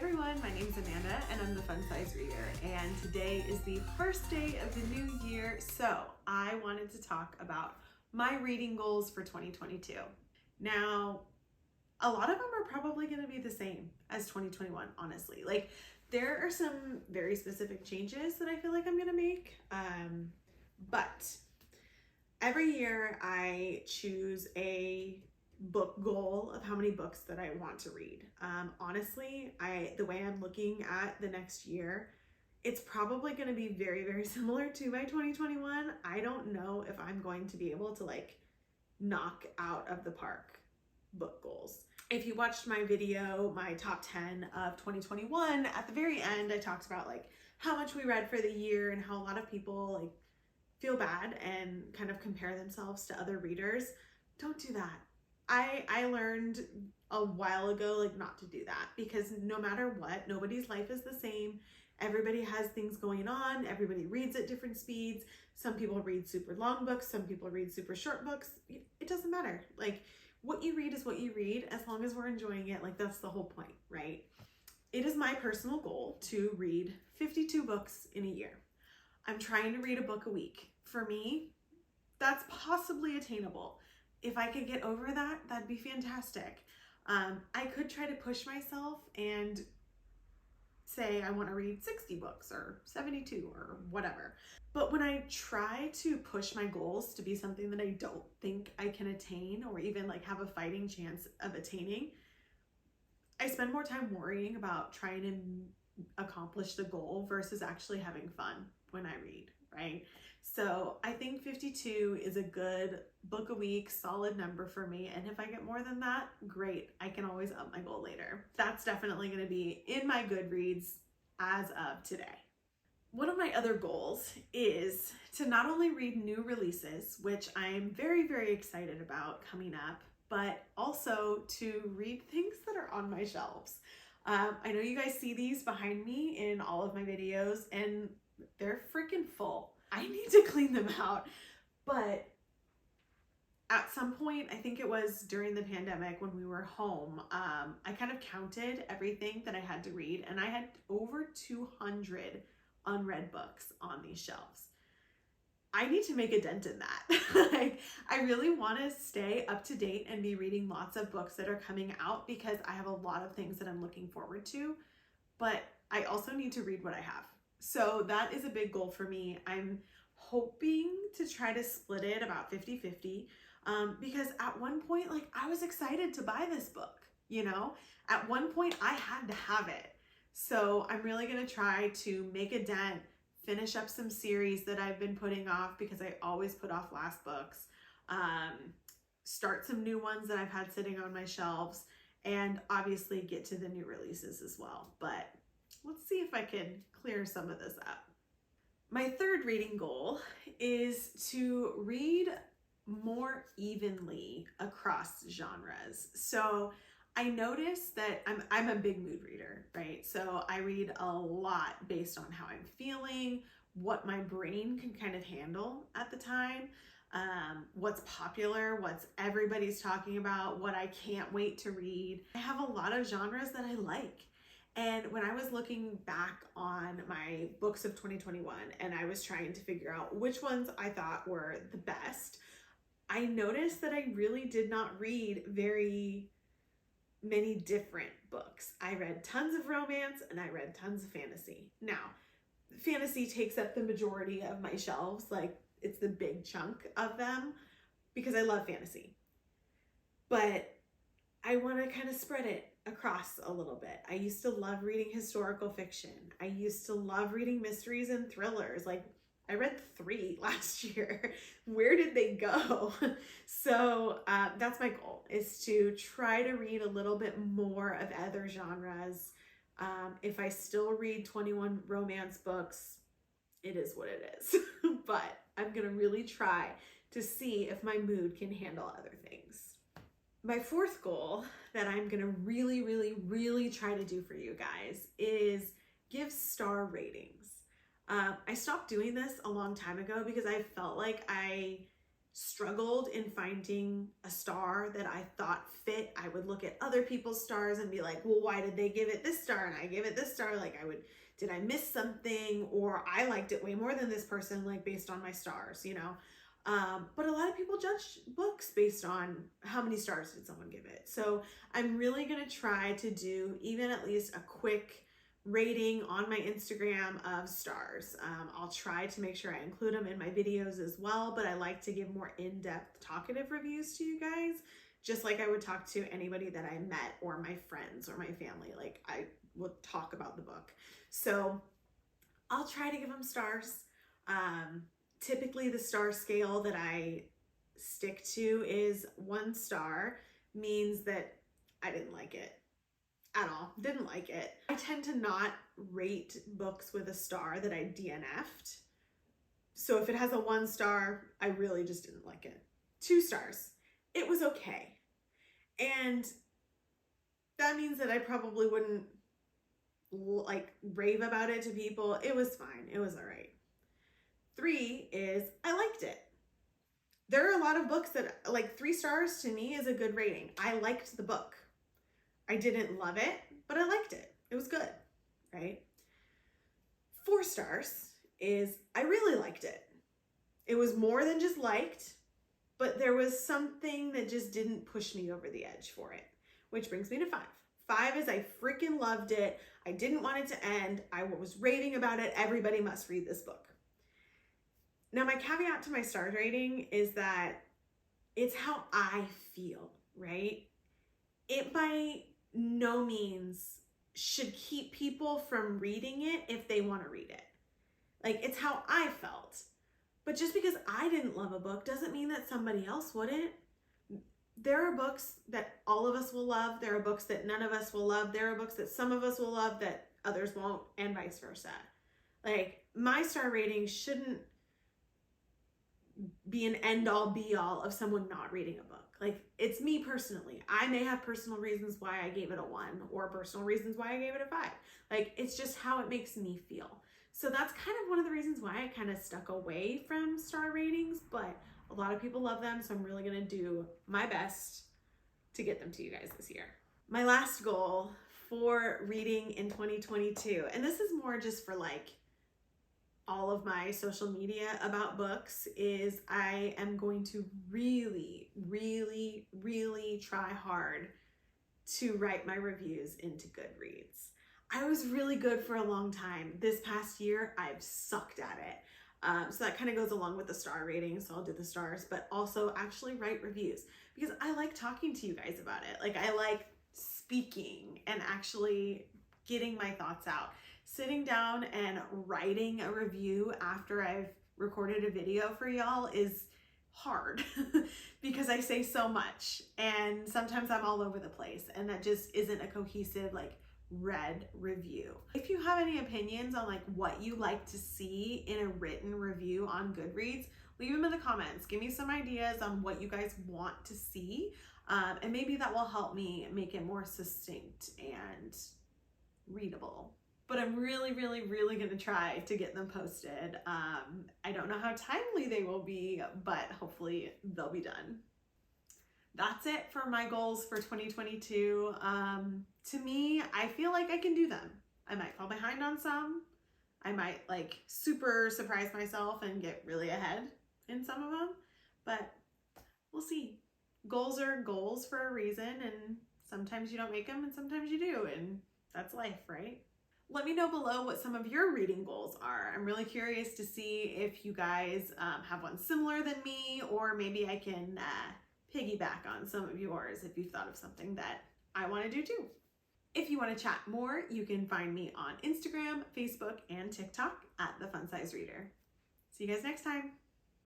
everyone, my name is Amanda and I'm the Fun Size Reader, and today is the first day of the new year, so I wanted to talk about my reading goals for 2022. Now, a lot of them are probably going to be the same as 2021, honestly. Like, there are some very specific changes that I feel like I'm going to make, but every year I choose a book goal of how many books that I want to read. Honestly, the way I'm looking at the next year, it's probably going to be very, very similar to my 2021. I don't know if I'm going to be able to knock out of the park book goals. If you watched my video, my top 10 of 2021, at the very end, I talked about how much we read for the year and how a lot of people feel bad and kind of compare themselves to other readers. Don't do that. I learned a while ago not to do that, because no matter what, nobody's life is the same. Everybody has things going on. Everybody reads at different speeds. Some people read super long books. Some people read super short books. It doesn't matter. What you read is what you read, as long as we're enjoying it. That's the whole point, right? It is my personal goal to read 52 books in a year. I'm trying to read a book a week. For me, that's possibly attainable. If I could get over that, that'd be fantastic. I could try to push myself and say I want to read 60 books or 72 or whatever. But when I try to push my goals to be something that I don't think I can attain, or even have a fighting chance of attaining, I spend more time worrying about trying to accomplish the goal versus actually having fun when I read, right? So I think 52 is a good book a week, solid number for me. And if I get more than that, great. I can always up my goal later. That's definitely going to be in my Goodreads as of today. One of my other goals is to not only read new releases, which I'm very, very excited about coming up, but also to read things that are on my shelves. I know you guys see these behind me in all of my videos, and they're freaking full. I need to clean them out. But at some point, I think it was during the pandemic when we were home, I kind of counted everything that I had to read, and I had over 200 unread books on these shelves. I need to make a dent in that. I really want to stay up to date and be reading lots of books that are coming out, because I have a lot of things that I'm looking forward to, but I also need to read what I have. So that is a big goal for me. I'm hoping to try to split it about 50-50, because at one point, I was excited to buy this book, At one point I had to have it. So I'm really going to try to make a dent, finish up some series that I've been putting off because I always put off last books, start some new ones that I've had sitting on my shelves, and obviously get to the new releases as well. But let's see if I can clear some of this up. My third reading goal is to read more evenly across genres. So I noticed that I'm a big mood reader, right? So I read a lot based on how I'm feeling, what my brain can kind of handle at the time, what's popular, what's everybody's talking about, what I can't wait to read. I have a lot of genres that I like. And when I was looking back on my books of 2021 and I was trying to figure out which ones I thought were the best, I noticed that I really did not read very many different books. I read tons of romance and I read tons of fantasy. Now, fantasy takes up the majority of my shelves, it's the big chunk of them, because I love fantasy. But I want to kind of spread it across a little bit. I used to love reading historical fiction. I used to love reading mysteries and thrillers. I read 3 last year. Where did they go? So that's my goal, is to try to read a little bit more of other genres. If I still read 21 romance books, it is what it is. But I'm going to really try to see if my mood can handle other things. My fourth goal that I'm going to really, really, really try to do for you guys is give star ratings. I stopped doing this a long time ago because I felt like I struggled in finding a star that I thought fit. I would look at other people's stars and be like, well, why did they give it this star and I gave it this star? Like did I miss something? Or I liked it way more than this person, like based on my stars, you know? But a lot of people judge books based on how many stars did someone give it. So I'm really gonna try to do even at least a quick rating on my Instagram of stars. I'll try to make sure I include them in my videos as well, but I like to give more in-depth talkative reviews to you guys, just like I would talk to anybody that I met or my friends or my family. Like I will talk about the book. So I'll try to give them stars. Typically the star scale that I stick to is 1 star, means that I didn't like it at all. Didn't like it. I tend to not rate books with a star that I DNF'd. So if it has a 1 star, I really just didn't like it. 2 stars, it was okay. And that means that I probably wouldn't like rave about it to people. It was fine. It was all right. 3 is I liked it. There are a lot of books that like 3 stars to me is a good rating. I liked the book. I didn't love it, but I liked it. It was good, right? 4 stars is I really liked it. It was more than just liked, but there was something that just didn't push me over the edge for it, which brings me to 5. 5 is I freaking loved it. I didn't want it to end. I was raving about it. Everybody must read this book. Now, my caveat to my star rating is that it's how I feel, right? It by no means should keep people from reading it if they want to read it. Like, it's how I felt. But just because I didn't love a book doesn't mean that somebody else wouldn't. There are books that all of us will love. There are books that none of us will love. There are books that some of us will love that others won't, and vice versa. Like, my star rating shouldn't be an end-all be-all of someone not reading a book. Like, it's me personally. I may have personal reasons why I gave it a 1 or personal reasons why I gave it a 5. Like, it's just how it makes me feel. So that's kind of one of the reasons why I kind of stuck away from star ratings, but a lot of people love them, so I'm really gonna do my best to get them to you guys this year. My last goal for reading in 2022, and this is more just for like all of my social media about books, is I am going to really, really, really try hard to write my reviews into Goodreads. I was really good for a long time. This past year, I've sucked at it. So that kind of goes along with the star rating, so I'll do the stars, but also actually write reviews because I like talking to you guys about it. Like, I like speaking and actually getting my thoughts out. Sitting down and writing a review after I've recorded a video for y'all is hard because I say so much and sometimes I'm all over the place and that just isn't a cohesive like read review. If you have any opinions on like what you like to see in a written review on Goodreads, leave them in the comments. Give me some ideas on what you guys want to see, and maybe that will help me make it more succinct and readable. But I'm really, really, really gonna try to get them posted. I don't know how timely they will be, but hopefully they'll be done. That's it for my goals for 2022. To me, I feel like I can do them. I might fall behind on some. I might like super surprise myself and get really ahead in some of them, but we'll see. Goals are goals for a reason, and sometimes you don't make them and sometimes you do, and that's life, right? Let me know below what some of your reading goals are. I'm really curious to see if you guys have one similar than me, or maybe I can piggyback on some of yours if you've thought of something that I want to do too. If you want to chat more, you can find me on Instagram, Facebook, and TikTok at The Fun Size Reader. See you guys next time.